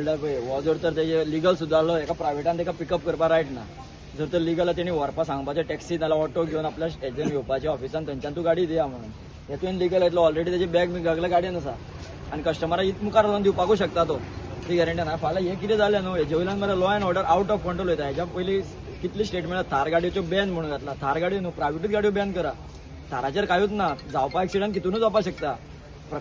जाल्यार पळय हो जर तर तेजे लिगल सुदारलो एका प्रायवेटान ताका पिकअप करपाक रायट ना. जर तर लिगल तेणी व्हरपाक सांगपाचें टॅक्सी नाल्यार ऑटो घेवन आपल्या हेजेन येवपाचें ऑफिसान थंयच्यान तूं गाडी दिया म्हणून. हे तुवें लिगल येतलो ऑलरेडी तेजी बॅग बी सगळें गाडयेन आसा आनी कस्टमराक इत मुखार वचून दिवपाकूय शकता तो. ती गॅरंटी ना. फाल्यां हें कितें जालें न्हू हेजे वयल्यान मरे law end order out of control वयता. हेज्या पयलीं कितली स्टेटमेंट थार गाडयोच्यो बॅन म्हणून घातला. थार गाडयो न्हू प्रायवेटूच गाडयो बॅन करा. थाराचेर कांयूच ना. जावपा एक्सिडंट कितूनच जावपाक शकता.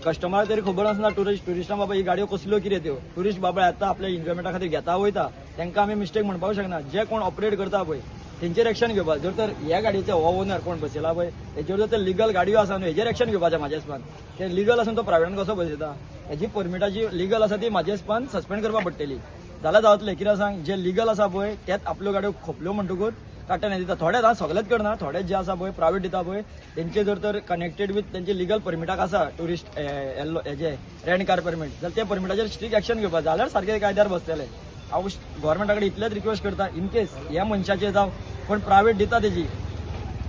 कस्टमराक तरी खबर आसना टुरिस्टां बाबा ही गाडयो कसल्यो कितें त्यो. टुरिस्ट बाबा येता आपल्या एन्जॉयमेंटा खातीर घेता वयता. तांकां आमी मिस्टेक म्हणपाक शकना. जे कोण ऑपरेट करता पळय तेंचेर एक्शन घेवपाक. जर तर ह्या गाडयेचे हो ओनर कोण बसयला पळय हेजेर जर तर लिगल गाडयो आसा न्हू हेजेर एक्शन घेवपाचें म्हाज्या हिसपान. ते लिगल आसून तो प्रायवेटान कसो बसयता. हेजी परमिटाची लिगल आसा ती म्हाज्या हिसपान सस्पेंड करपाक पडटली. जाल्यार जावतलें. कित्याक सांग जे लिगल आसा पळय तेच आपल्यो गाडयो खोपल्यो म्हणटकूच काट्यान दिता. थोडेच सगळेच करना. थोडेच जे आसा पळय प्रायवेट दिता पळय तेंचे जर तर कनेक्टेड विथ तेंचे लिगल परमिटाक आसा टुरिस्ट हेजे रेंट कार परमीट जाल्यार त्या परमिटाचेर स्ट्रिक्ट एक्शन घेवपाक जाल्यार सारके कायद्यार बसतले. हांव गव्हर्मेंटा कडेन इतलेच रिक्वेस्ट करता इन केस ह्या मनशाचे जावं कोण प्रायवेट दिता तेजी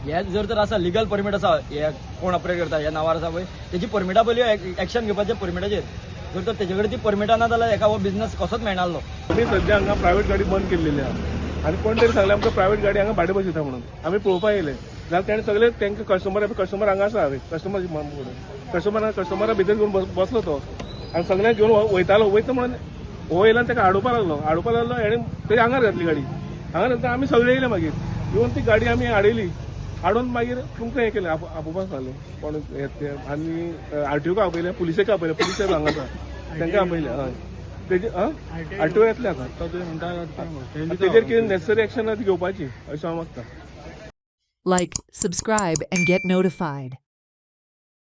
हे जर तर आसा लिगल परमीट आसा हे कोण ऑपरेट करता ह्या नांवार आसा पळय तेजी परमिटा पयलीं एक्शन घेवपाचें परमिटाचेर. जर तर तेजे कडेन ती परमिटा ना जाल्यार एका हो बिझनेस कसोच मेळनासलो. आमी सध्या हांगा प्रायवेट गाडी बंद केल्लेली आहा आनी कोण तरी सांगलें आमकां प्रायवेट गाडी हांगा भाडे बसयता म्हणून. आमी पळोवपाक येयले जाल्यार तेणें सगळे तांकां कस्टमर हांगा आसा कस्टमरा भितर घेवन बसलो तो आनी सगळ्यांक घेवन वयता म्हणून हो येयला ताका हाडोवपाक लागलो हेणें तेजी आंगार घातली गाडी. हांगा नंतर आमी सगळे येयले मागीर येवन ती गाडी आमी हाडयली. हाडून मागीर तुमकां हें केलें आपोवपाक सांगलें कोण आनी आरटीओक आपयलें पुलिसेक आपयलें पुलीस साहेब हांगा आसा तांकां आपयलें. हय तेजे आरटीओ येतले आतां तेजेर कितें नेसेसरी एक्शन ती घेवपाची अशें हांव मागता. Like, subscribe, and get notified.